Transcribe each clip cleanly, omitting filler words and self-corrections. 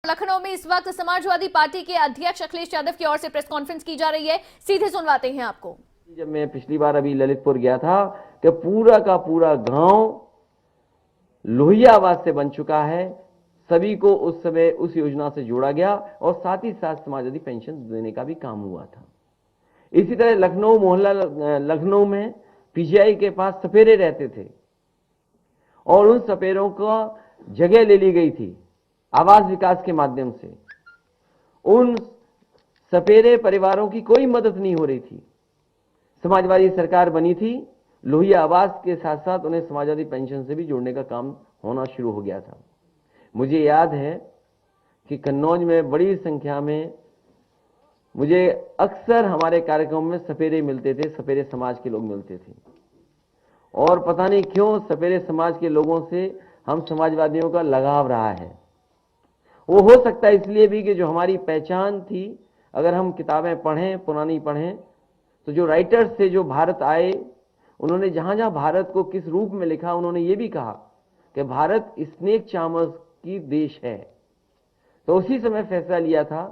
लखनऊ में इस वक्त समाजवादी पार्टी के अध्यक्ष अखिलेश यादव की ओर से प्रेस कॉन्फ्रेंस की जा रही है। सीधे सुनवाते हैं आपको। जब मैं पिछली बार अभी ललितपुर गया था कि पूरा का पूरा गांव लोहिया आवास से बन चुका है। सभी को उस समय उस योजना से जोड़ा गया और साथ ही साथ समाजवादी पेंशन देने का भी काम हुआ था। इसी तरह लखनऊ मोहल्ला लखनऊ में पीजीआई के पास सपेरे रहते थे और उन सपेरों को जगह ले ली गई थी आवास विकास के माध्यम से। उन सपेरे परिवारों की कोई मदद नहीं हो रही थी। समाजवादी सरकार बनी थी, लोहिया आवास के साथ साथ उन्हें समाजवादी पेंशन से भी जोड़ने का काम होना शुरू हो गया था। मुझे याद है कि कन्नौज में बड़ी संख्या में मुझे अक्सर हमारे कार्यक्रम में सपेरे मिलते थे, सपेरे समाज के लोग मिलते थे और पता नहीं क्यों सपेरे समाज के लोगों से हम समाजवादियों का लगाव रहा है। वो हो सकता है इसलिए भी कि जो हमारी पहचान थी, अगर हम किताबें पढ़ें, पुरानी पढ़ें, तो जो राइटर्स थे जो भारत आए, उन्होंने जहां जहां भारत को किस रूप में लिखा, उन्होंने ये भी कहा कि भारत स्नेक चार्मर्स की देश है। तो उसी समय फैसला लिया था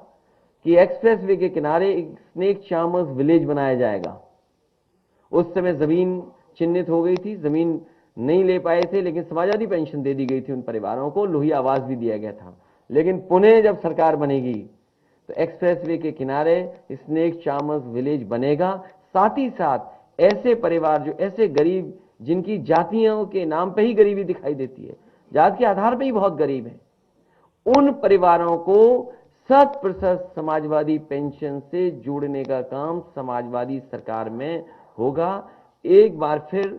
कि एक्सप्रेस वे के किनारे एक स्नेक चार्मर्स विलेज बनाया जाएगा। उस समय जमीन चिन्हित हो गई थी, जमीन नहीं ले पाए थे, लेकिन समाजवादी पेंशन दे दी गई थी उन परिवारों को, लोहिया आवास भी दिया गया था। लेकिन पुणे जब सरकार बनेगी तो एक्सप्रेसवे के किनारे स्नेक चार्मर्स विलेज बनेगा। साथ ही साथ ऐसे परिवार जो ऐसे गरीब, जिनकी जातियों के नाम पे ही गरीबी दिखाई देती है, जात के आधार पे ही बहुत गरीब है, उन परिवारों को 100% समाजवादी पेंशन से जोड़ने का काम समाजवादी सरकार में होगा। एक बार फिर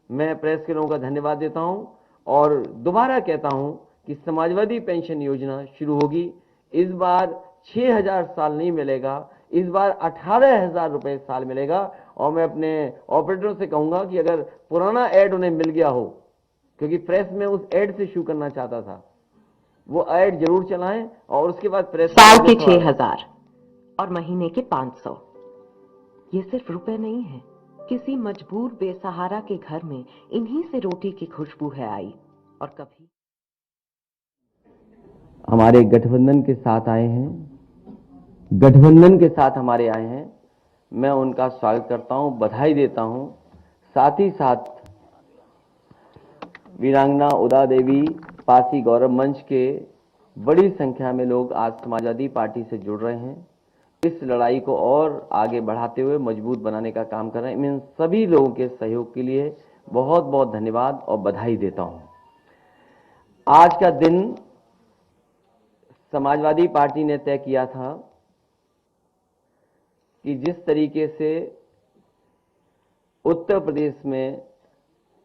मैं प्रेस के लोगों का धन्यवाद देता हूं और दोबारा कहता हूं कि समाजवादी पेंशन योजना शुरू होगी। इस बार 6,000 साल नहीं मिलेगा, इस बार 18,000 रुपए साल मिलेगा। और मैं अपने ऑपरेटरों से कहूंगा कि अगर पुराना ऐड उन्हें मिल गया हो, क्योंकि प्रेस में उस ऐड से शुरू करना चाहता था, वो ऐड जरूर चलाएं और उसके बाद प्रेस साल के 6,000 और महीने के 500। ये सिर्फ रुपए नहीं है, किसी मजबूर बेसहारा के घर में इन्हीं से रोटी की खुशबू है आई। और कभी हमारे गठबंधन के साथ आए हैं, गठबंधन के साथ हमारे आए हैं, मैं उनका स्वागत करता हूं, बधाई देता हूं। साथ ही साथ वीरांगना उदा देवी पासी गौरव मंच के बड़ी संख्या में लोग आज समाजवादी पार्टी से जुड़ रहे हैं। इस लड़ाई को और आगे बढ़ाते हुए मजबूत बनाने का काम कर रहे हैं। इन सभी लोगों के सहयोग के लिए बहुत बहुत धन्यवाद और बधाई देता हूं। आज का दिन समाजवादी पार्टी ने तय किया था कि जिस तरीके से उत्तर प्रदेश में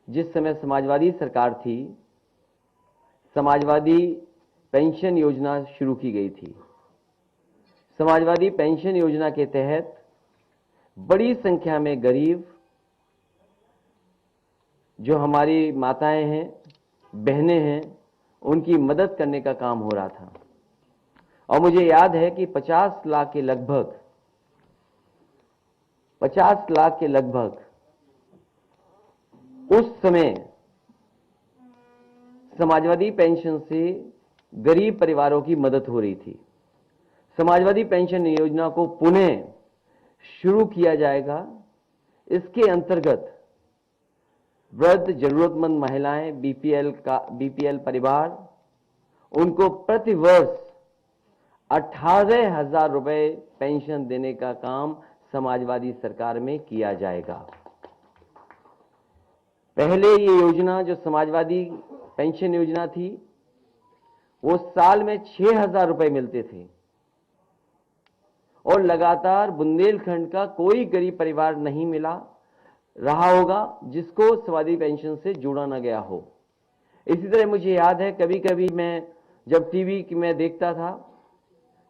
जिस समय समाजवादी सरकार थी, समाजवादी पेंशन योजना शुरू की गई थी। समाजवादी पेंशन योजना के तहत बड़ी संख्या में गरीब, जो हमारी माताएं हैं, बहनें हैं, उनकी मदद करने का काम हो रहा था। और मुझे याद है कि 50 लाख के लगभग उस समय समाजवादी पेंशन से गरीब परिवारों की मदद हो रही थी। समाजवादी पेंशन योजना को पुनः शुरू किया जाएगा। इसके अंतर्गत वृद्ध, जरूरतमंद महिलाएं, बीपीएल परिवार, उनको प्रति वर्ष 18,000 रुपए पेंशन देने का काम समाजवादी सरकार में किया जाएगा। पहले ये योजना जो समाजवादी पेंशन योजना थी, वो साल में 6,000 रुपए मिलते थे और लगातार बुंदेलखंड का कोई गरीब परिवार नहीं मिला रहा होगा जिसको समाजवादी पेंशन से जोड़ा न गया हो। इसी तरह मुझे याद है कभी कभी मैं जब टीवी में देखता था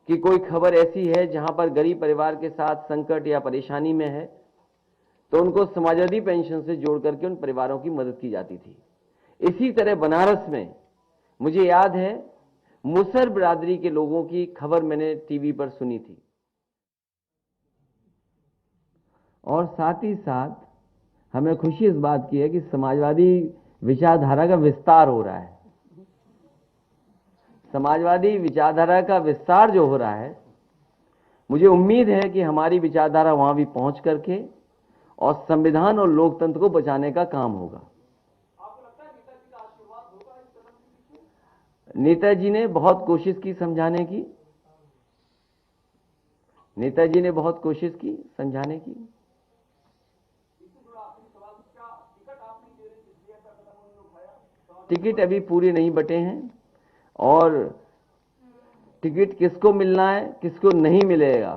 कि कोई खबर ऐसी है जहां पर गरीब परिवार के साथ संकट या परेशानी में है, तो उनको समाजवादी पेंशन से जोड़ करके उन परिवारों की मदद की जाती थी। इसी तरह बनारस में मुझे याद है मुसहर बिरादरी के लोगों की खबर मैंने टीवी पर सुनी थी। और साथ ही साथ हमें खुशी इस बात की है कि समाजवादी विचारधारा का विस्तार हो रहा है। समाजवादी विचारधारा का विस्तार जो हो रहा है, मुझे उम्मीद है कि हमारी विचारधारा वहां भी पहुंच करके और संविधान और लोकतंत्र को बचाने का काम होगा। नेताजी ने बहुत कोशिश की समझाने की, नेताजी ने बहुत कोशिश की समझाने की। टिकट अभी पूरे नहीं बटे हैं और टिकट किसको मिलना है किसको नहीं मिलेगा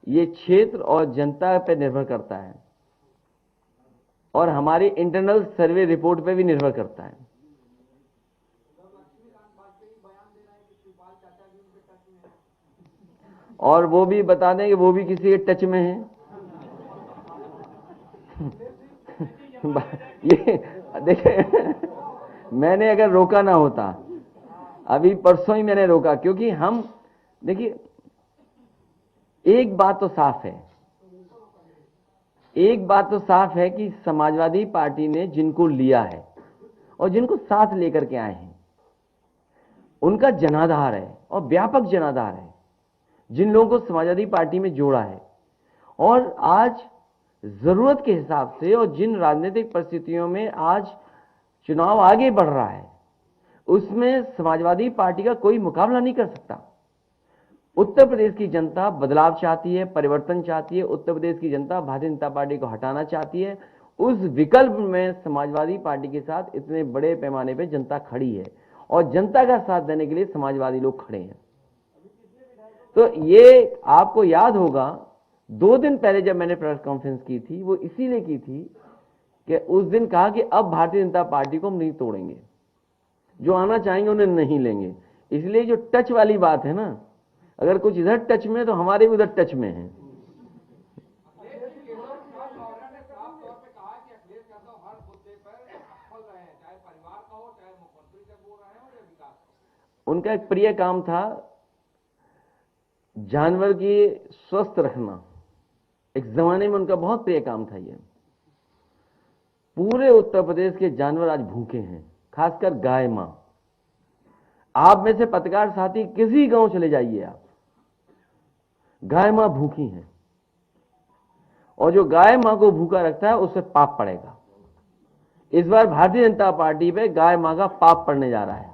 ये क्षेत्र और जनता पर निर्भर करता है और हमारी इंटरनल सर्वे रिपोर्ट पे भी निर्भर करता है। और वो भी बता दें कि वो भी किसी के टच में है। ये देखिए, मैंने अगर रोका ना होता, अभी परसों ही मैंने रोका, क्योंकि हम देखिए एक बात तो साफ है, एक बात तो साफ है कि समाजवादी पार्टी ने जिनको लिया है और जिनको साथ लेकर के आए हैं उनका जनाधार है और व्यापक जनाधार है, जिन लोगों को समाजवादी पार्टी में जोड़ा है। और आज जरूरत के हिसाब से और जिन राजनीतिक परिस्थितियों में आज चुनाव आगे बढ़ रहा है उसमें समाजवादी पार्टी का कोई मुकाबला नहीं कर सकता। उत्तर प्रदेश की जनता बदलाव चाहती है, परिवर्तन चाहती है। उत्तर प्रदेश की जनता भारतीय जनता पार्टी को हटाना चाहती है। उस विकल्प में समाजवादी पार्टी के साथ इतने बड़े पैमाने पर जनता खड़ी है और जनता का साथ देने के लिए समाजवादी लोग खड़े हैं। तो ये आपको याद होगा 2 दिन पहले जब मैंने प्रेस कॉन्फ्रेंस की थी वो इसीलिए की थी कि उस दिन कहा कि अब भारतीय जनता पार्टी को हम नहीं तोड़ेंगे, जो आना चाहेंगे उन्हें नहीं लेंगे। इसलिए जो टच वाली बात है ना, अगर कुछ इधर टच में है तो हमारे भी उधर टच में है। उनका एक प्रिय काम था जानवर की स्वस्थ रखना, एक जमाने में उनका बहुत प्रिय काम था ये। पूरे उत्तर प्रदेश के जानवर आज भूखे हैं, खासकर गाय मां। आप में से पत्रकार साथी किसी गांव चले जाइए आप, गाय मां भूखी हैं और जो गाय मां को भूखा रखता है उससे पाप पड़ेगा। इस बार भारतीय जनता पार्टी पे गाय मां का पाप पड़ने जा रहा है।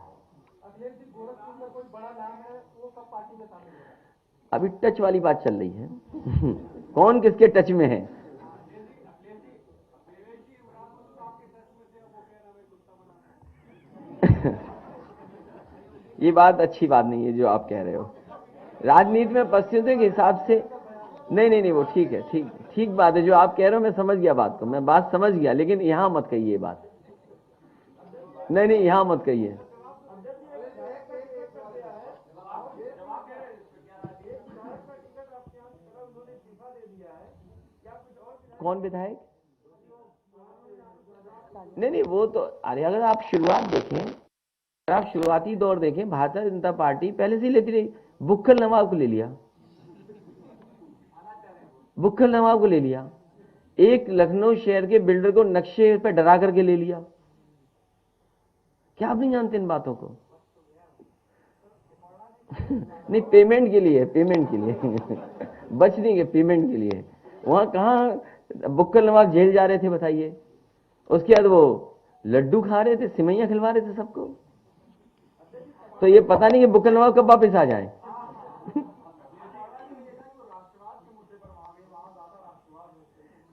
अभी टच वाली बात चल रही है कौन किसके टच में है। ये बात अच्छी बात नहीं है जो आप कह रहे हो। राजनीति में परिस्थितियों के हिसाब से नहीं वो ठीक है, ठीक बात है जो आप कह रहे हो। मैं समझ गया बात को, मैं बात समझ गया, लेकिन यहां मत कहिए बात। नहीं यहां मत कहिए। कौन विधायक? नहीं वो तो, अरे अगर आप शुरुआत देखें, अगर आप शुरुआती दौर देखें, भारतीय जनता पार्टी पहले से ही लेती रही। बुक्खल नवाब को ले लिया, बुक्खल नवाब को ले लिया, एक लखनऊ शहर के बिल्डर को नक्शे पे डरा करके ले लिया। क्या आप नहीं जानते इन बातों को? नहीं, पेमेंट के लिए, पेमेंट के लिए बचने के पेमेंट के लिए। वहां कहां बुक्खल नवाब जेल जा रहे थे बताइए? उसके बाद वो लड्डू खा रहे थे, सिमैया खिलवा रहे थे सबको। तो ये पता नहीं कि बुक्खल नवाब कब वापस आ जाए।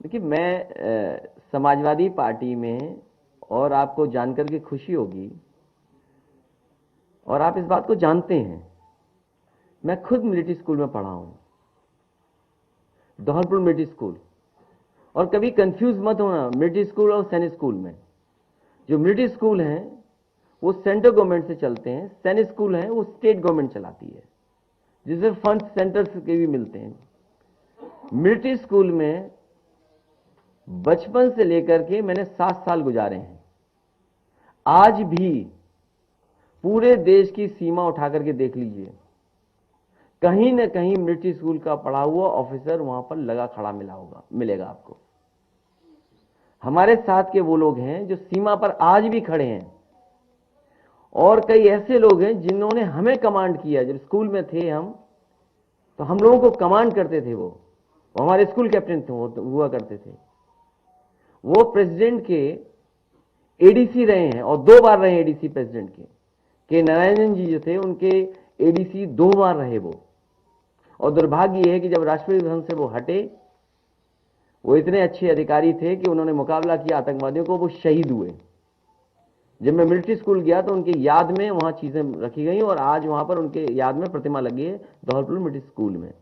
देखिए, मैं समाजवादी पार्टी में, और आपको जानकर के खुशी होगी और आप इस बात को जानते हैं, मैं खुद मिलिट्री स्कूल में पढ़ा हूं, धौलपुर मिलिट्री स्कूल। और कभी कंफ्यूज मत होना मिलिट्री स्कूल और सैनिक स्कूल में। जो मिलिट्री स्कूल हैं वो सेंट्रल गवर्नमेंट से चलते हैं, सैनिक स्कूल हैं वो स्टेट गवर्नमेंट चलाती है, जिससे फंड सेंटर के भी मिलते हैं। मिलिट्री स्कूल में बचपन से लेकर के मैंने 7 साल गुजारे हैं। आज भी पूरे देश की सीमा उठा करके देख लीजिए, कहीं न कहीं मिलिट्री स्कूल का पढ़ा हुआ ऑफिसर वहां पर लगा खड़ा मिलेगा आपको। हमारे साथ के वो लोग हैं जो सीमा पर आज भी खड़े हैं और कई ऐसे लोग हैं जिन्होंने हमें कमांड किया। जब स्कूल में थे हम, तो हम लोगों को कमांड करते थे। वो हमारे स्कूल कैप्टन थे, हुआ करते थे। वो प्रेसिडेंट के एडीसी रहे हैं और 2 बार रहे एडीसी प्रेसिडेंट के नारायणन जी जो थे उनके एडीसी 2 बार रहे वो। और दुर्भाग्य यह है कि जब राष्ट्रपति भवन से वो हटे, वो इतने अच्छे अधिकारी थे कि उन्होंने मुकाबला किया आतंकवादियों को, वो शहीद हुए। जब मैं मिलिट्री स्कूल गया तो उनकी याद में वहां चीजें रखी गई और आज वहां पर उनके याद में प्रतिमा लगी है धौलपुर मिलिट्री स्कूल में।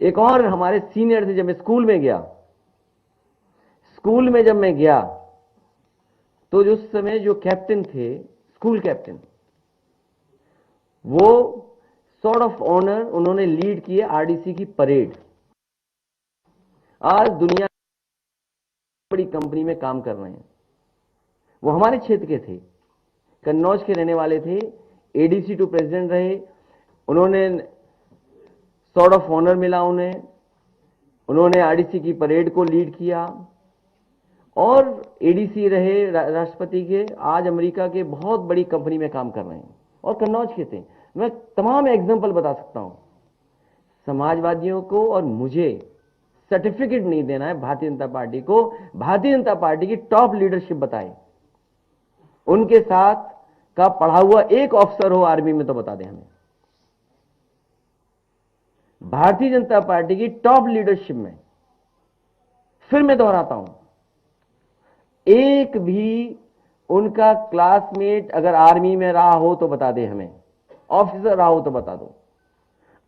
एक और हमारे सीनियर थे। जब मैं स्कूल में गया तो उस समय जो कैप्टन थे, स्कूल कैप्टन, वो सॉर्ट ऑफ ऑनर उन्होंने लीड किए आरडीसी की परेड। आज दुनिया बड़ी कंपनी में काम कर रहे हैं। वो हमारे क्षेत्र के थे, कन्नौज के रहने वाले थे, एडीसी टू प्रेसिडेंट रहे। उन्होंने सॉर्ट ऑफ ऑनर मिला उन्होंने आरडीसी की परेड को लीड किया और एडीसी रहे राष्ट्रपति के। आज अमेरिका के बहुत बड़ी कंपनी में काम कर रहे हैं और कन्नौज के थे। मैं तमाम एग्जांपल बता सकता हूं। समाजवादियों को और मुझे सर्टिफिकेट नहीं देना है भारतीय जनता पार्टी को। भारतीय जनता पार्टी की टॉप लीडरशिप बताए, उनके साथ का पढ़ा हुआ एक ऑफिसर हो आर्मी में तो बता दें हमें। भारतीय जनता पार्टी की टॉप लीडरशिप में, फिर मैं दोहराता हूं, एक भी उनका क्लासमेट अगर आर्मी में रहा हो तो बता दे हमें, ऑफिसर रहा हो तो बता दो।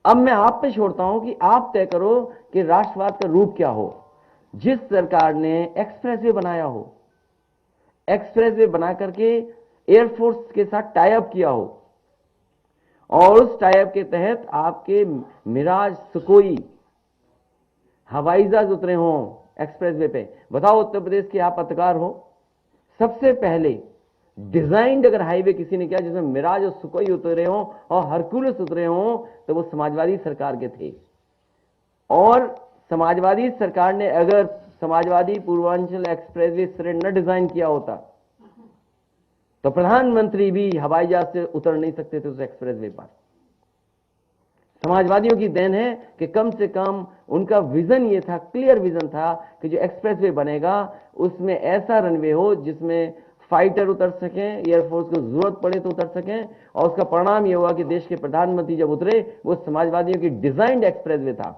अब मैं आप पे छोड़ता हूं कि आप तय करो कि राष्ट्रवाद का रूप क्या हो। जिस सरकार ने एक्सप्रेसवे बनाया हो, एक्सप्रेसवे बना करके एयरफोर्स के साथ टाई अप किया हो और उस टाई अप के तहत आपके मिराज, सुकोई हवाई जहाज उतरे हों एक्सप्रेसवे पे, बताओ उत्तर प्रदेश के आप पत्रकार हो, सबसे पहले डिजाइंड अगर हाईवे किसी ने किया जिसमें मिराज और सुकोई उतरे हों और हरकुलस उतरे हों, तो वो समाजवादी सरकार के थे। और समाजवादी सरकार ने अगर समाजवादी पूर्वांचल एक्सप्रेसवे इस तरह न डिजाइन किया होता तो प्रधानमंत्री भी हवाई जहाज से उतर नहीं सकते थे उस एक्सप्रेसवे पर। समाजवादियों की देन है कि कम से कम उनका विजन ये था, क्लियर विजन था कि जो एक्सप्रेसवे बनेगा उसमें ऐसा रनवे हो जिसमें फाइटर उतर सकें, एयरफोर्स को जरूरत पड़े तो उतर सकें। और उसका परिणाम यह हुआ कि देश के प्रधानमंत्री जब उतरे वो समाजवादियों की डिजाइंड एक्सप्रेसवे था।